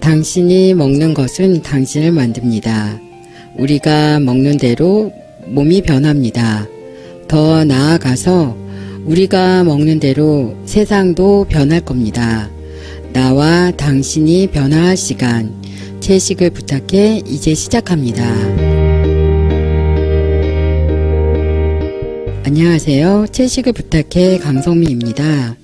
당신이 먹는 것은 당신을 만듭니다. 우리가 먹는 대로 몸이 변합니다. 더 나아가서 우리가 먹는 대로 세상도 변할 겁니다. 나와 당신이 변화할 시간, 채식을 부탁해 이제 시작합니다. 안녕하세요. 채식을 부탁해 강성미입니다.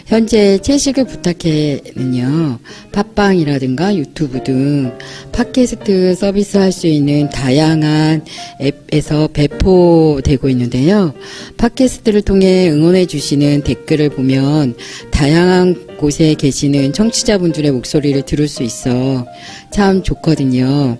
현재 채식을 부탁해는요, 팟빵이라든가 유튜브 등 팟캐스트 서비스 할 수 있는 다양한 앱에서 배포되고 있는데요. 팟캐스트를 통해 응원해 주시는 댓글을 보면 다양한 곳에 계시는 청취자분들의 목소리를 들을 수 있어 참 좋거든요.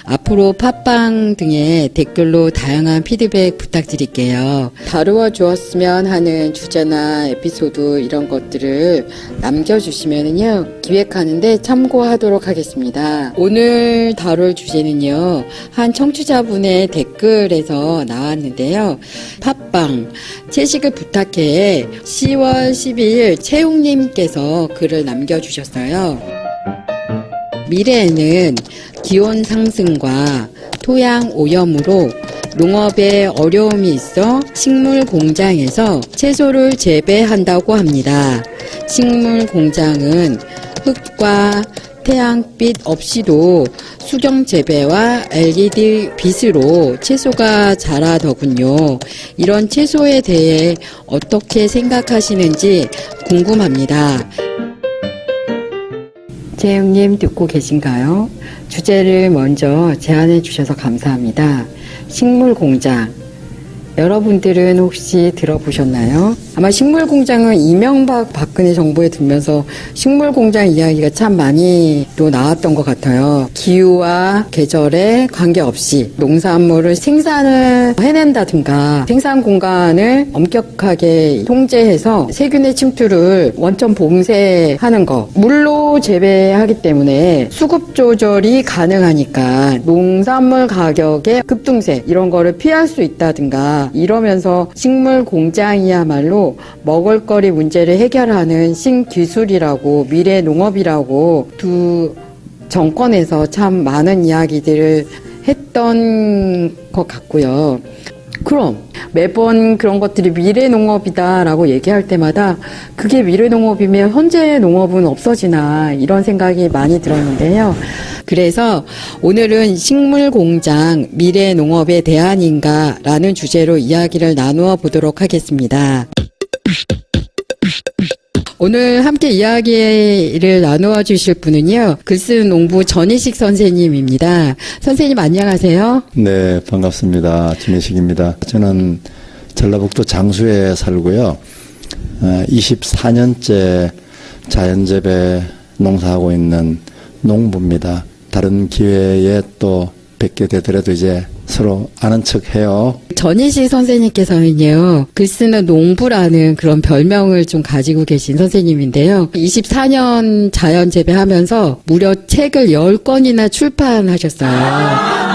앞으로 팟빵 등의 댓글로 다양한 피드백 부탁드릴게요. 다루어 주었으면 하는 주제나 에피소드 이런 것들을 남겨주시면은요, 기획하는데 참고하도록 하겠습니다. 오늘 다룰 주제는요, 한 청취자분의 댓글에서 나왔는데요. 팟빵 채식을 부탁해 10월 12일 채용님께서 글을 남겨주셨어요. 미래에는 기온 상승과 토양 오염으로 농업에 어려움이 있어 식물 공장에서 채소를 재배한다고 합니다. 식물 공장은 흙과 태양빛 없이도 수경 재배와 LED 빛으로 채소가 자라더군요. 이런 채소에 대해 어떻게 생각하시는지 궁금합니다. 재영님 듣고 계신가요? 주제를 먼저 제안해 주셔서 감사합니다. 식물 공장. 여러분들은 혹시 들어보셨나요? 아마 식물공장은 이명박 박근혜 정부에 들면서 식물공장 이야기가 참 많이 또 나왔던 것 같아요. 기후와 계절에 관계없이 농산물을 생산을 해낸다든가 생산 공간을 엄격하게 통제해서 세균의 침투를 원천 봉쇄하는 거. 물로 재배하기 때문에 수급 조절이 가능하니까 농산물 가격의 급등세 이런 거를 피할 수 있다든가 이러면서 식물 공장이야말로 먹을거리 문제를 해결하는 신기술이라고 미래 농업이라고 두 정권에서 참 많은 이야기들을 했던 것 같고요. 그럼 매번 그런 것들이 미래 농업이다라고 얘기할 때마다 그게 미래 농업이면 현재 농업은 없어지나 이런 생각이 많이 들었는데요. 그래서 오늘은 식물 공장 미래 농업의 대안인가라는 주제로 이야기를 나누어 보도록 하겠습니다. 오늘 함께 이야기를 나누어 주실 분은요, 글쓰는 농부 전희식 선생님입니다. 선생님 안녕하세요. 네, 반갑습니다. 전희식입니다. 저는 전라북도 장수에 살고요. 24년째 자연재배 농사하고 있는 농부입니다. 다른 기회에 또 뵙게 되더라도 이제 서로 아는 척 해요. 전희식 선생님께서는요, 글쓰는 농부라는 그런 별명을 좀 가지고 계신 선생님인데요. 24년 자연 재배하면서 무려 책을 10권이나 출판하셨어요.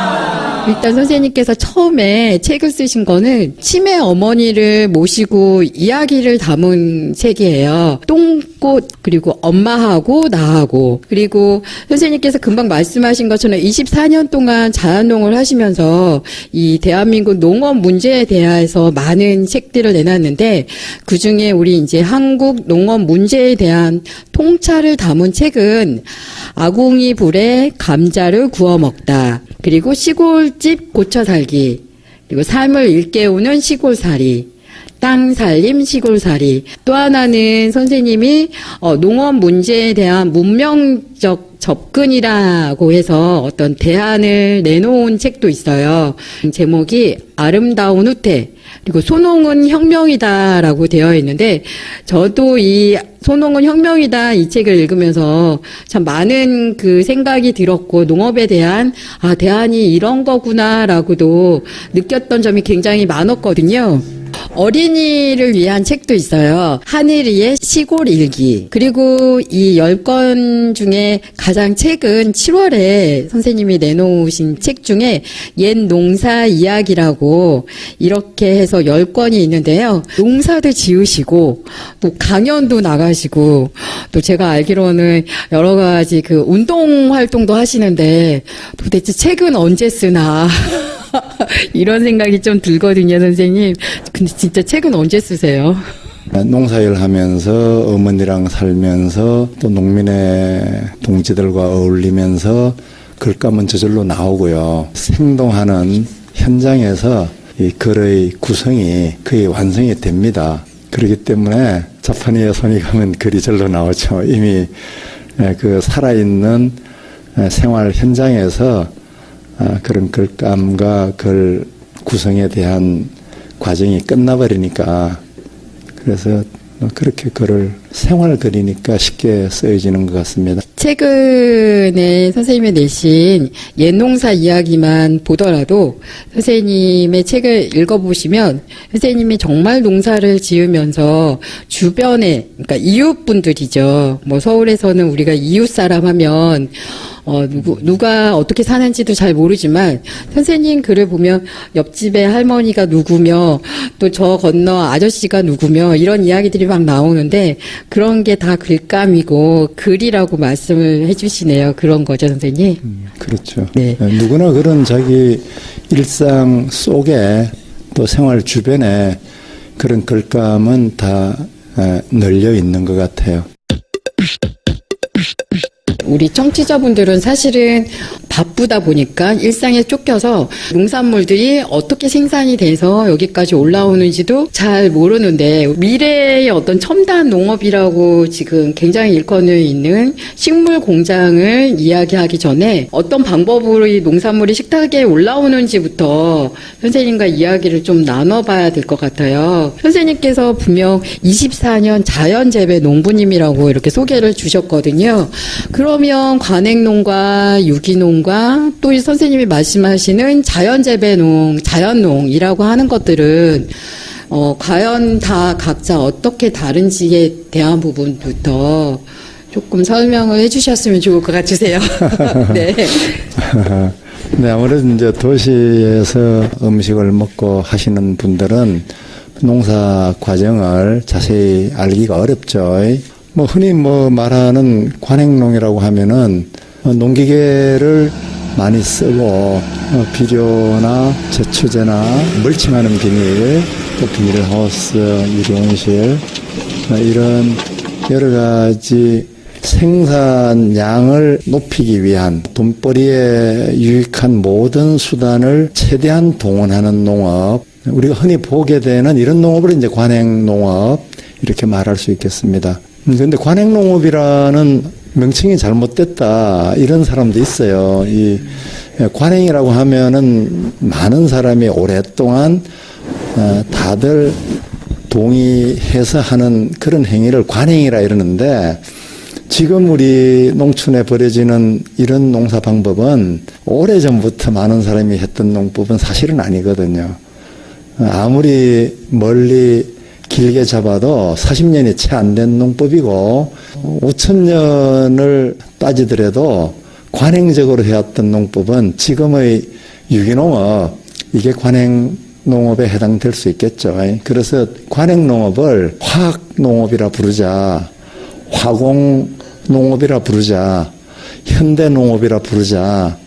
일단 선생님께서 처음에 책을 쓰신 거는 치매 어머니를 모시고 이야기를 담은 책이에요. 똥꽃, 그리고 엄마하고 나하고. 그리고 선생님께서 금방 말씀하신 것처럼 24년 동안 자연농을 하시면서 이 대한민국 농업 문제에 대해서 많은 책들을 내놨는데, 그 중에 우리 이제 한국 농업 문제에 대한 통찰을 담은 책은 아궁이 불에 감자를 구워 먹다. 그리고 시골집 고쳐 살기, 그리고 삶을 일깨우는 시골살이, 땅살림 시골살이. 또 하나는 선생님이 농업 문제에 대한 문명적 접근이라고 해서 어떤 대안을 내놓은 책도 있어요. 제목이 아름다운 후퇴, 그리고 소농은 혁명이다라고 되어 있는데, 저도 이 소농은 혁명이다 이 책을 읽으면서 참 많은 그 생각이 들었고, 농업에 대한 대안이 이런 거구나라고도 느꼈던 점이 굉장히 많았거든요. 어린이를 위한 책도 있어요. 하늘이의 시골 일기. 그리고 이 10권 중에 가장 최근 7월에 선생님이 내놓으신 책 중에 옛 농사 이야기라고 이렇게 해서 10권이 있는데요. 농사도 지으시고 또 강연도 나가시고 또 제가 알기로는 여러 가지 그 운동 활동도 하시는데 도대체 책은 언제 쓰나 이런 생각이 좀 들거든요, 선생님. 근데 진짜 책은 언제 쓰세요? 농사일 하면서 어머니랑 살면서 또 농민의 동지들과 어울리면서 글감은 저절로 나오고요. 생동하는 현장에서 이 글의 구성이 거의 완성이 됩니다. 그렇기 때문에 자판이에 손이 가면 글이 절로 나오죠. 이미 그 살아있는 생활 현장에서 그런 글감과 글 구성에 대한 과정이 끝나버리니까 그래서 그렇게 글을 생활 글이니까 쉽게 쓰여지는 것 같습니다. 최근에 선생님이 내신 옛농사 이야기만 보더라도 선생님의 책을 읽어보시면 선생님이 정말 농사를 지으면서 주변에 그러니까 이웃분들이죠. 뭐 서울에서는 우리가 이웃 사람 하면 누가 어떻게 사는지도 잘 모르지만 선생님 글을 보면 옆집에 할머니가 누구며 또 저 건너 아저씨가 누구며 이런 이야기들이 막 나오는데 그런 게 다 글감이고 글이라고 말씀을 해주시네요. 그런 거죠, 선생님? 그렇죠. 네. 누구나 그런 자기 일상 속에 또 생활 주변에 그런 글감은 다 널려 있는 것 같아요. 우리 청취자분들은 사실은 바쁘다 보니까 일상에 쫓겨서 농산물들이 어떻게 생산이 돼서 여기까지 올라오는지도 잘 모르는데 미래의 어떤 첨단 농업이라고 지금 굉장히 일컬어 있는 식물 공장을 이야기하기 전에 어떤 방법으로 이 농산물이 식탁에 올라오는지부터 선생님과 이야기를 좀 나눠봐야 될 것 같아요. 선생님께서 분명 24년 자연재배 농부님이라고 이렇게 소개를 주셨거든요. 그러면 관행농과 유기농과 또 이 선생님이 말씀하시는 자연재배농, 자연농이라고 하는 것들은 과연 다 각자 어떻게 다른지에 대한 부분부터 조금 설명을 해주셨으면 좋을 것 같으세요. 네. 네, 아무래도 이제 도시에서 음식을 먹고 하시는 분들은 농사 과정을 자세히 알기가 어렵죠. 뭐 흔히 말하는 관행농이라고 하면은 농기계를 많이 쓰고 비료나 제초제나 멀칭하는 비닐, 또 비닐하우스, 유리온실 이런 여러 가지 생산량을 높이기 위한 돈벌이에 유익한 모든 수단을 최대한 동원하는 농업, 우리가 흔히 보게 되는 이런 농업을 이제 관행농업 이렇게 말할 수 있겠습니다. 그런데 관행농업이라는 명칭이 잘못됐다 이런 사람도 있어요. 이 관행이라고 하면은 많은 사람이 오랫동안 다들 동의해서 하는 그런 행위를 관행이라 이러는데 지금 우리 농촌에 벌여지는 이런 농사 방법은 오래전부터 많은 사람이 했던 농법은 사실은 아니거든요. 아무리 멀리 길게 잡아도 40년이 채 안 된 농법이고 5,000년을 따지더라도 관행적으로 해왔던 농법은 지금의 유기농업 이게 관행농업에 해당될 수 있겠죠. 그래서 관행농업을 화학농업이라 부르자, 화공농업이라 부르자, 현대농업이라 부르자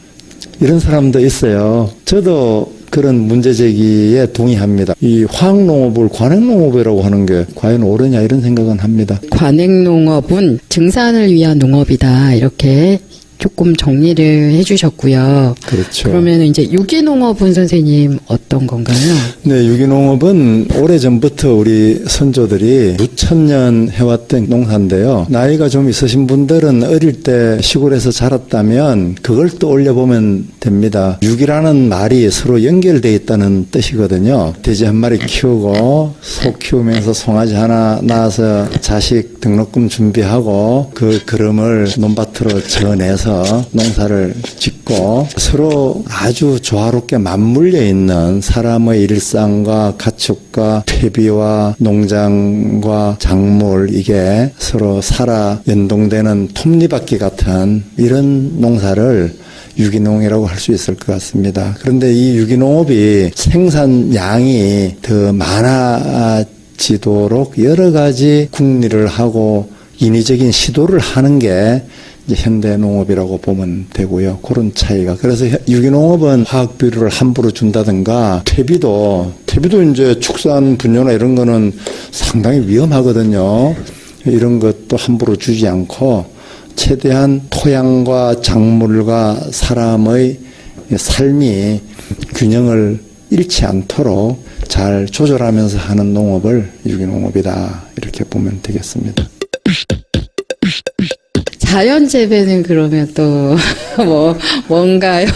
이런 사람도 있어요. 저도 그런 문제제기에 동의합니다. 이 화학농업을 관행농업이라고 하는 게 과연 옳으냐 이런 생각은 합니다. 관행농업은 증산을 위한 농업이다. 이렇게 조금 정리를 해주셨고요. 그렇죠. 그러면 이제 유기농업은 선생님 어떤 건가요? 네, 유기농업은 오래전부터 우리 선조들이 수천 년 해왔던 농사인데요. 나이가 좀 있으신 분들은 어릴 때 시골에서 자랐다면 그걸 또 올려보면 됩니다. 유기라는 말이 서로 연결되어 있다는 뜻이거든요. 돼지 한 마리 키우고 소 키우면서 송아지 하나 낳아서 자식 등록금 준비하고 그 그름을 논밭으로 져내서 해서 농사를 짓고 서로 아주 조화롭게 맞물려 있는 사람의 일상과 가축과 퇴비와 농장과 작물 이게 서로 살아 연동되는 톱니바퀴 같은 이런 농사를 유기농이라고 할 수 있을 것 같습니다. 그런데 이 유기농업이 생산량이 더 많아지도록 여러 가지 궁리를 하고 인위적인 시도를 하는 게 이제 현대농업이라고 보면 되고요. 그런 차이가. 그래서 유기농업은 화학 비료를 함부로 준다든가 퇴비도 이제 축산 분뇨나 이런 거는 상당히 위험하거든요. 이런 것도 함부로 주지 않고 최대한 토양과 작물과 사람의 삶이 균형을 잃지 않도록 잘 조절하면서 하는 농업을 유기농업이다 이렇게 보면 되겠습니다. 자연 재배는 그러면 또 뭔가요?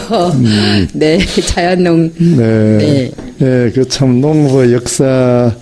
네, 자연농. 네, 그 참 농업의 역사를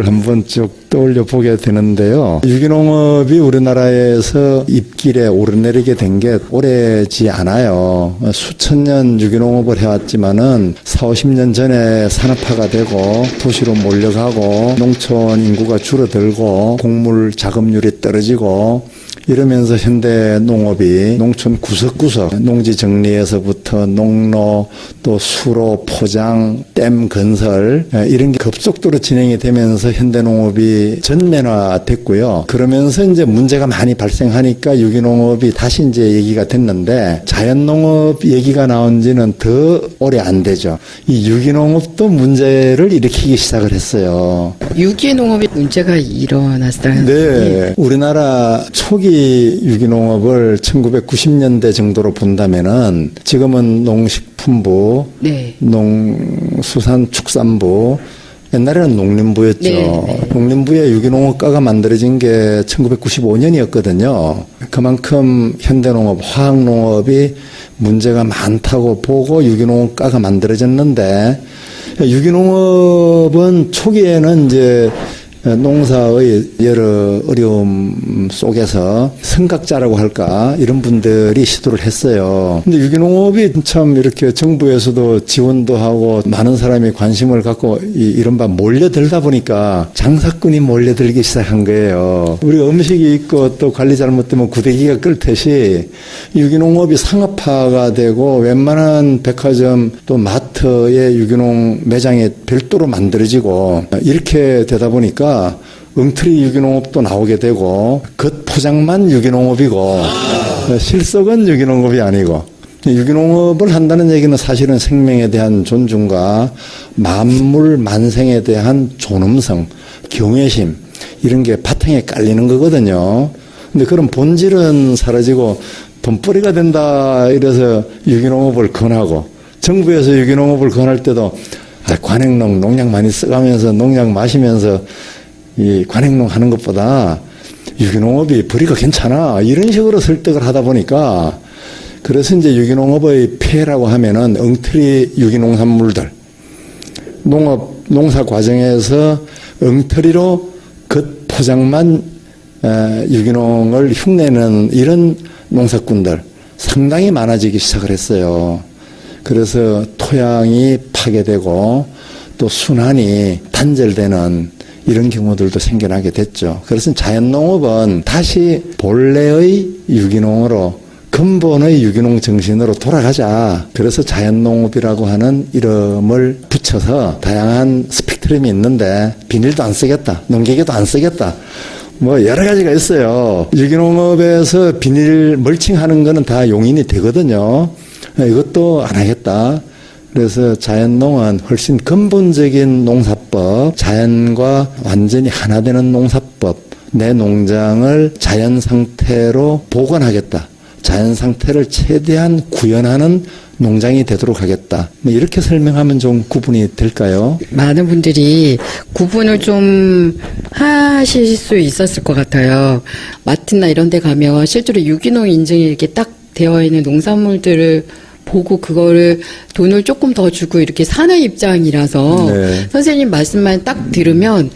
한번 쭉 떠올려 보게 되는데요. 유기농업이 우리나라에서 입길에 오르내리게 된 게 오래지 않아요. 수천 년 유기농업을 해왔지만은 40~50년 전에 산업화가 되고 도시로 몰려가고 농촌 인구가 줄어들고 곡물 작업률이 떨어지고 이러면서 현대 농업이 농촌 구석구석 농지 정리에서부터 농로 또 수로 포장 댐 건설 이런 게 급속도로 진행이 되면서 현대 농업이 전면화됐고요. 그러면서 이제 문제가 많이 발생하니까 유기농업이 다시 이제 얘기가 됐는데 자연농업 얘기가 나온 지는 더 오래 안 되죠. 이 유기농업도 문제를 일으키기 시작을 했어요. 유기농업이 문제가 일어났어요. 네. 우리나라 초기 유기농업을 1990년대 정도로 본다면은 지금은 농식품부, 네. 농수산축산부, 옛날에는 농림부였죠. 네. 농림부의 유기농업과가 만들어진 게 1995년이었거든요. 그만큼 현대농업, 화학농업이 문제가 많다고 보고 유기농업과가 만들어졌는데 유기농업은 초기에는 이제 농사의 여러 어려움 속에서 선각자라고 할까 이런 분들이 시도를 했어요. 근데 유기농업이 참 이렇게 정부에서도 지원도 하고 많은 사람이 관심을 갖고 이른바 몰려들다 보니까 장사꾼이 몰려들기 시작한 거예요. 우리가 음식이 있고 또 관리 잘못되면 구데기가 끓듯이 유기농업이 상업화가 되고 웬만한 백화점 또 마트의 유기농 매장에 별도로 만들어지고 이렇게 되다 보니까 엉터리 유기농업도 나오게 되고 겉포장만 유기농업이고 실속은 유기농업이 아니고 유기농업을 한다는 얘기는 사실은 생명에 대한 존중과 만물 만생에 대한 존엄성, 경외심 이런 게 바탕에 깔리는 거거든요. 근데 그런 본질은 사라지고 돈벌이가 된다 이래서 유기농업을 권하고 정부에서 유기농업을 권할 때도 관행농 농약 많이 써가면서 농약 마시면서 이 관행농 하는 것보다 유기농업이 벌이가 괜찮아 이런 식으로 설득을 하다 보니까 그래서 이제 유기농업의 폐해라고 하면은 엉터리 유기농산물들 농사 과정에서 엉터리로 겉포장만 유기농을 흉내내는 이런 농사꾼들 상당히 많아지기 시작을 했어요. 그래서 토양이 파괴되고 또 순환이 단절되는 이런 경우들도 생겨나게 됐죠. 그래서 자연농업은 다시 본래의 유기농으로 근본의 유기농 정신으로 돌아가자. 그래서 자연농업이라고 하는 이름을 붙여서 다양한 스펙트럼이 있는데 비닐도 안 쓰겠다. 농기계도 안 쓰겠다. 뭐 여러 가지가 있어요. 유기농업에서 비닐 멀칭하는 거는 다 용인이 되거든요. 이것도 안 하겠다. 그래서 자연농은 훨씬 근본적인 농사법, 자연과 완전히 하나 되는 농사법, 내 농장을 자연 상태로 복원하겠다. 자연 상태를 최대한 구현하는 농장이 되도록 하겠다. 뭐 이렇게 설명하면 좀 구분이 될까요? 많은 분들이 구분을 좀 하실 수 있었을 것 같아요. 마트나 이런 데 가면 실제로 유기농 인증이 이렇게 딱 되어 있는 농산물들을 보고 그거를 돈을 조금 더 주고 이렇게 사는 입장이라서 네. 선생님 말씀만 딱 들으면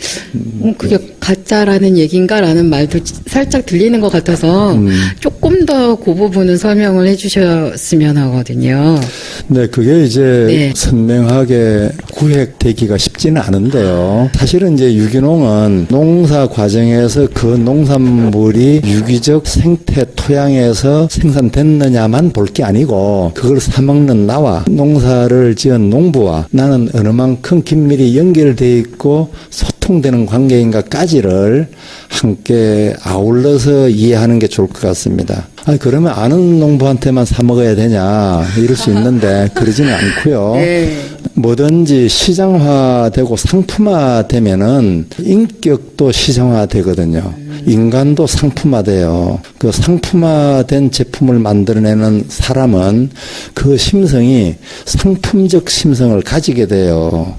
그게 가짜라는 얘기인가라는 말도 살짝 들리는 것 같아서 조금 더 그 부분은 설명을 해주셨으면 하거든요. 네, 그게 이제 네. 선명하게 구획되기가 쉽지는 않은데요. 사실은 이제 유기농은 농사 과정에서 그 농산물이 유기적 생태 토양에서 생산됐느냐만 볼 게 아니고 그걸 사먹는 나와 농사를 지은 농부와 나는 어느 만큼 긴밀히 연결돼 있고 소통되는 관계인가까지를 함께 아울러서 이해하는 게 좋을 것 같습니다. 아니, 그러면 아는 농부한테만 사 먹어야 되냐 이럴 수 있는데 그러지는 않고요. 네. 뭐든지 시장화되고 상품화되면은 인격도 시장화되거든요. 인간도 상품화돼요. 그 상품화된 제품을 만들어내는 사람은 그 심성이 상품적 심성을 가지게 돼요.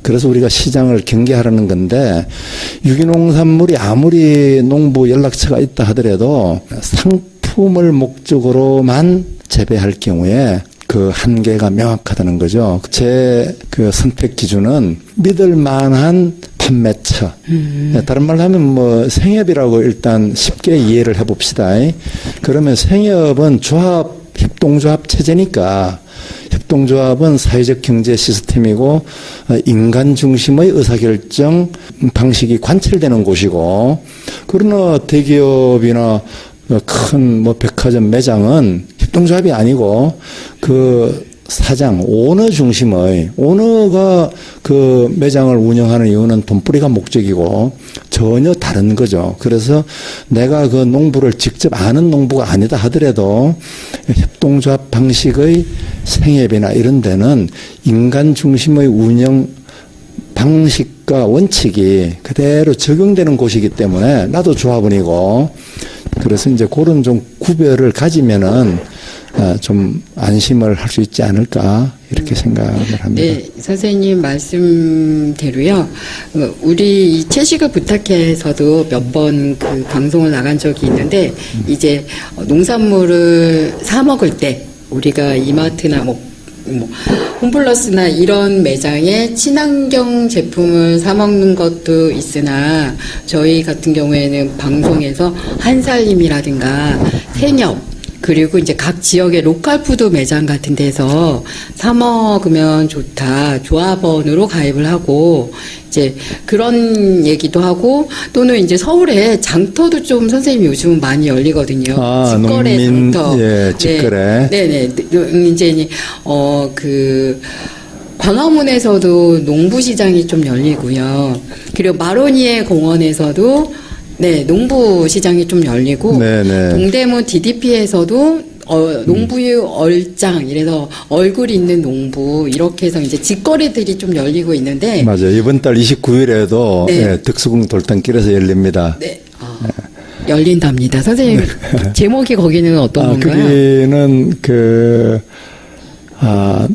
그래서 우리가 시장을 경계하라는 건데 유기농산물이 아무리 농부 연락처가 있다 하더라도 상품을 목적으로만 재배할 경우에 그 한계가 명확하다는 거죠. 제 그 선택 기준은 믿을 만한 판매처. 다른 말로 하면 뭐 생협이라고 일단 쉽게 이해를 해봅시다. 그러면 생협은 조합, 협동조합 체제니까 협동조합은 사회적 경제 시스템이고 인간 중심의 의사결정 방식이 관철되는 곳이고 그러나 대기업이나 큰 뭐 백화점 매장은 협동조합이 아니고 그 사장, 오너 중심의, 오너가 그 매장을 운영하는 이유는 돈벌이가 목적이고 전혀 다른 거죠. 그래서 내가 그 농부를 직접 아는 농부가 아니다 하더라도 협동조합 방식의 생협이나 이런 데는 인간 중심의 운영 방식과 원칙이 그대로 적용되는 곳이기 때문에 나도 조합원이고 그래서 이제 그런 좀 구별을 가지면은 좀 안심을 할 수 있지 않을까 이렇게 생각을 합니다. 네, 선생님 말씀대로요. 우리 이 채식을 부탁해서도 몇 번 그 방송을 나간 적이 있는데 이제 농산물을 사 먹을 때 우리가 이마트나 뭐 홈플러스나 이런 매장에 친환경 제품을 사 먹는 것도 있으나 저희 같은 경우에는 방송에서 한살림이라든가 생협 그리고 이제 각 지역의 로컬 푸드 매장 같은 데서 사 먹으면 좋다. 조합원으로 가입을 하고 이제 그런 얘기도 하고 또는 이제 서울에 장터도 좀 선생님이 요즘은 많이 열리거든요. 직거래 농민, 장터. 예, 직거래. 네네. 이제 그 광화문에서도 농부시장이 좀 열리고요. 그리고 마로니에 공원에서도 네, 농부 시장이 좀 열리고 네네. 동대문 DDP에서도 농부유 얼짱 이래서 얼굴 있는 농부 이렇게 해서 이제 직거래들이 좀 열리고 있는데 맞아요. 이번 달 29일에도 네. 예, 덕수궁 돌담길에서 열립니다. 네. 열린답니다. 선생님 제목이 거기는 어떤 건가요? 거기는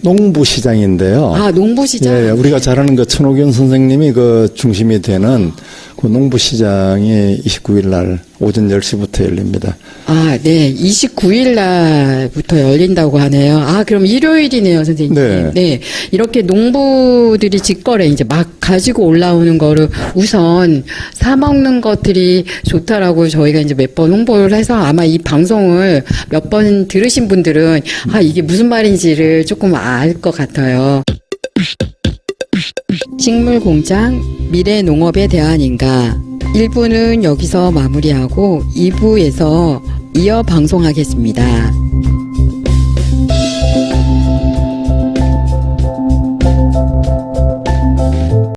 농부 시장인데요. 농부 시장. 예, 우리가 잘 아는 그 천옥윤 선생님이 그 중심이 되는 그 농부 시장이 29일 날 오전 10시부터 열립니다. 네. 29일 날부터 열린다고 하네요. 그럼 일요일이네요, 선생님. 네. 이렇게 농부들이 직거래 이제 막 가지고 올라오는 거를 우선 사 먹는 것들이 좋다라고 저희가 이제 몇 번 홍보를 해서 아마 이 방송을 몇 번 들으신 분들은 이게 무슨 말인지를 조금 알 것 같아요. 식물공장 미래 농업의 대안인가 1부는 여기서 마무리하고 2부에서 이어 방송하겠습니다.